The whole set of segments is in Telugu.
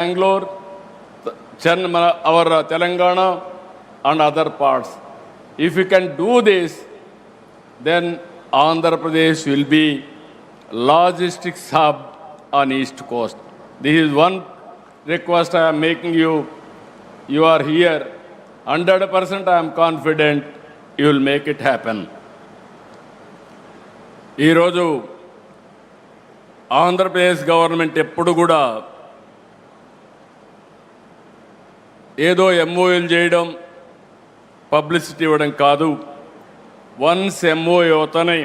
Bangalore, our Telangana and other parts. If we can do this, then Andhra Pradesh will be logistics hub on East Coast. This is one request I am making you. You are here. 100% I am confident you will make it happen. ఈరోజు ఆంధ్రప్రదేశ్ గవర్నమెంట్ ఎప్పుడు కూడా ఏదో ఎంఓయూలు చేయడం పబ్లిసిటీ ఇవ్వడం కాదు. వన్స్ ఎంఓయూ అవుతానే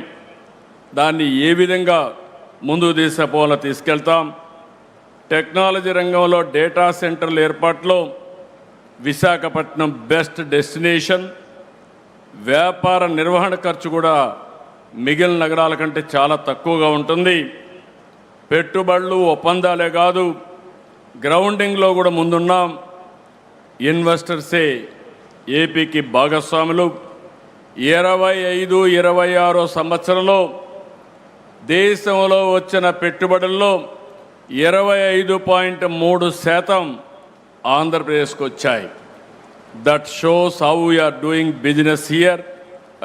దాన్ని ఏ విధంగా ముందుకు తీసుకుపోవాలో తీసుకెళ్తాం. టెక్నాలజీ రంగంలో డేటా సెంటర్ల ఏర్పాటులో విశాఖపట్నం బెస్ట్ డెస్టినేషన్. వ్యాపార నిర్వహణ ఖర్చు కూడా మిగిలిన నగరాల కంటే చాలా తక్కువగా ఉంటుంది. పెట్టుబడులు ఒప్పందాలే కాదు, గ్రౌండింగ్లో కూడా ముందున్నాం. ఇన్వెస్టర్సే ఏపీకి భాగస్వాములు. 25-26 సంవత్సరంలో దేశంలో వచ్చిన పెట్టుబడుల్లో 25.3% ఆంధ్రప్రదేశ్కు వచ్చాయి. That shows how we are doing business here.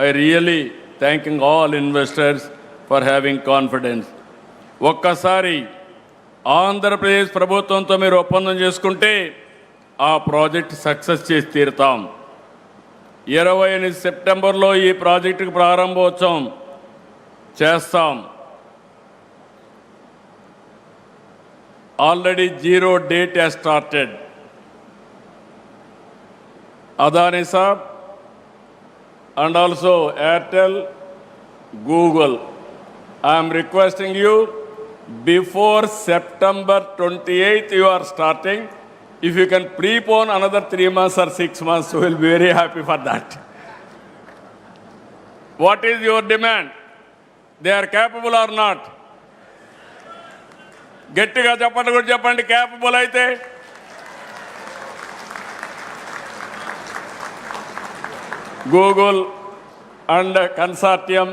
I really thanking all investors for having confidence. ఒక్కసారి ఆంధ్రప్రదేశ్ ప్రభుత్వంతో మీరు ఒప్పందం చేసుకుంటే ఆ ప్రాజెక్ట్ సక్సెస్ చేసి తీరుతాం. 28 సెప్టెంబర్లో ఈ ప్రాజెక్టుకు ప్రారంభోత్సవం చేస్తాం. Already zero date has started. Adani Saab and also Airtel, Google. I am requesting you, before September 28th you are starting. If you can prepone another 3 months or 6 months, we will be very happy for that. What is your demand? They are capable or not? గట్టిగా చెప్పండి, కూడా చెప్పండి. క్యాపబుల్ అయితే Google and consortium,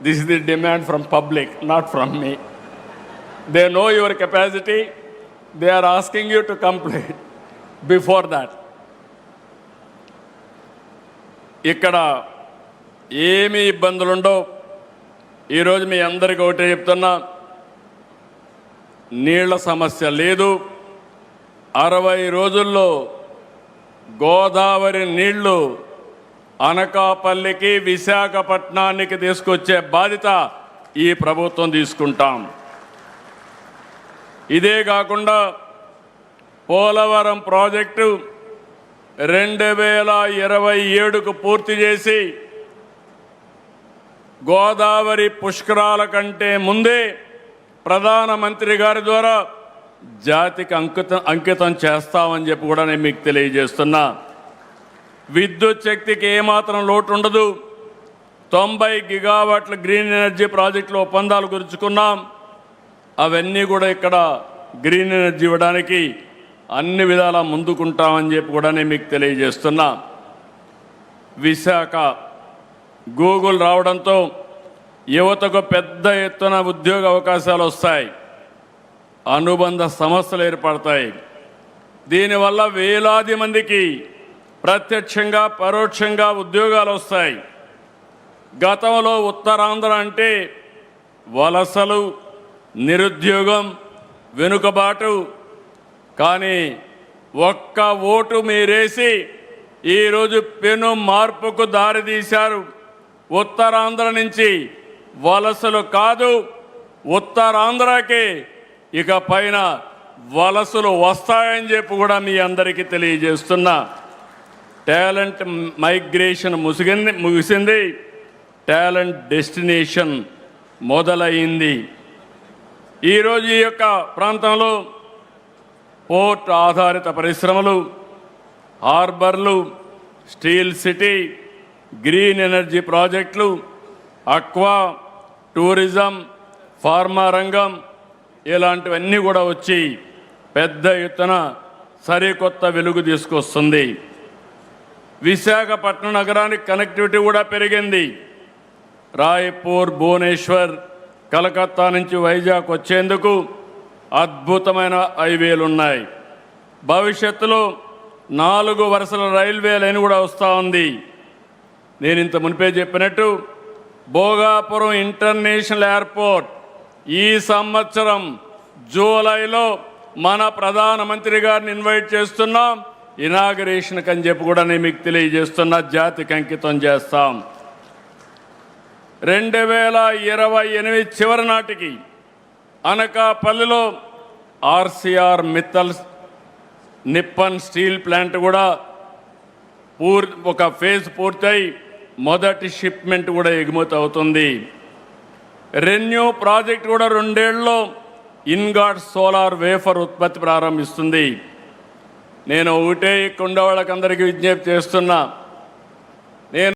this is the demand from public, not from me. They know your capacity. They are asking you to complete before that. ఇక్కడ ఏమీ ఇబ్బందులు ఉండవు. ఈరోజు మీ అందరికీ ఒకటే చెప్తున్నా, నీళ్ల సమస్య లేదు. 60 రోజుల్లో గోదావరి నీళ్లు అనకాపల్లికి, విశాఖపట్నానికి తీసుకొచ్చే బాధ్యత ఈ ప్రభుత్వం తీసుకుంటాం. ఇదే కాకుండా పోలవరం ప్రాజెక్టు 2027కు పూర్తి చేసి గోదావరి పుష్కరాల కంటే ముందే ప్రధానమంత్రి గారి ద్వారా జాతికి అంకితం చేస్తామని చెప్పి కూడా నేను మీకు తెలియజేస్తున్నా. విద్యుత్ శక్తికి ఏమాత్రం లోటు ఉండదు. 90 గిగావాట్ల గ్రీన్ ఎనర్జీ ప్రాజెక్టులు ఒప్పందాలు కుదుర్చుకున్నాం. అవన్నీ కూడా ఇక్కడ గ్రీన్ ఎనర్జీ ఇవ్వడానికి అన్ని విధాలా ముందుకుంటామని చెప్పి కూడా నేను మీకు తెలియజేస్తున్నా. విశాఖ గూగుల్ రావడంతో యువతకు పెద్ద ఎత్తున ఉద్యోగ అవకాశాలు వస్తాయి, అనుబంధ సంస్థలు ఏర్పడతాయి. దీనివల్ల వేలాది మందికి ప్రత్యక్షంగా పరోక్షంగా ఉద్యోగాలు వస్తాయి. గతంలో ఉత్తరాంధ్ర అంటే వలసలు, నిరుద్యోగం, వెనుకబాటు. కానీ ఒక్క ఓటు మీరేసి ఈరోజు పెను మార్పుకు దారితీశారు. ఉత్తరాంధ్ర నుంచి వలసలు కాదు, ఉత్తరాంధ్రకి ఇక పైన వలసలు వస్తాయని చెప్పి కూడా మీ అందరికీ తెలియజేస్తున్నా. టాలెంట్ మైగ్రేషన్ ముగిసింది, టాలెంట్ డెస్టినేషన్ మొదలైంది. ఈరోజు ఈ యొక్క ప్రాంతంలో పోర్ట్ ఆధారిత పరిశ్రమలు, హార్బర్లు, స్టీల్ సిటీ, గ్రీన్ ఎనర్జీ ప్రాజెక్టులు, అక్వా, టూరిజం, ఫార్మా రంగం ఇలాంటివన్నీ కూడా వచ్చి పెద్ద ఎత్తున సరికొత్త వెలుగు తీసుకొస్తుంది. విశాఖపట్నం నగరానికి కనెక్టివిటీ కూడా పెరిగింది. రాయ్పూర్, భువనేశ్వర్, కలకత్తా నుంచి వైజాగ్ వచ్చేందుకు అద్భుతమైన హైవేలు ఉన్నాయి. భవిష్యత్తులో 4 వరుసల రైల్వే లైన్ కూడా వస్తూ ఉంది. నేను ఇంత మునిపే చెప్పినట్టు భోగాపురం ఇంటర్నేషనల్ ఎయిర్పోర్ట్ ఈ సంవత్సరం జూలైలో మన ప్రధానమంత్రి గారిని ఇన్వైట్ చేస్తున్నాం. ఇనాగరేషన్కి అని చెప్పి కూడా నేను మీకు తెలియజేస్తున్నా, జాతికి అంకితం చేస్తాం. 2028 చివరి నాటికి అనకాపల్లిలో RCR Mittal Nippon steel plant కూడా ఒక ఫేజ్ పూర్తయి మొదటి షిప్మెంట్ కూడా ఎగుమతి అవుతుంది. రెన్యూ ప్రాజెక్ట్ కూడా 2 ఏళ్లలో ఇన్గాట్ సోలార్ వేఫర్ ఉత్పత్తి ప్రారంభిస్తుంది. నేను ఒకటే ఇక్కడ వాళ్ళకందరికీ విజ్ఞప్తి చేస్తున్నా,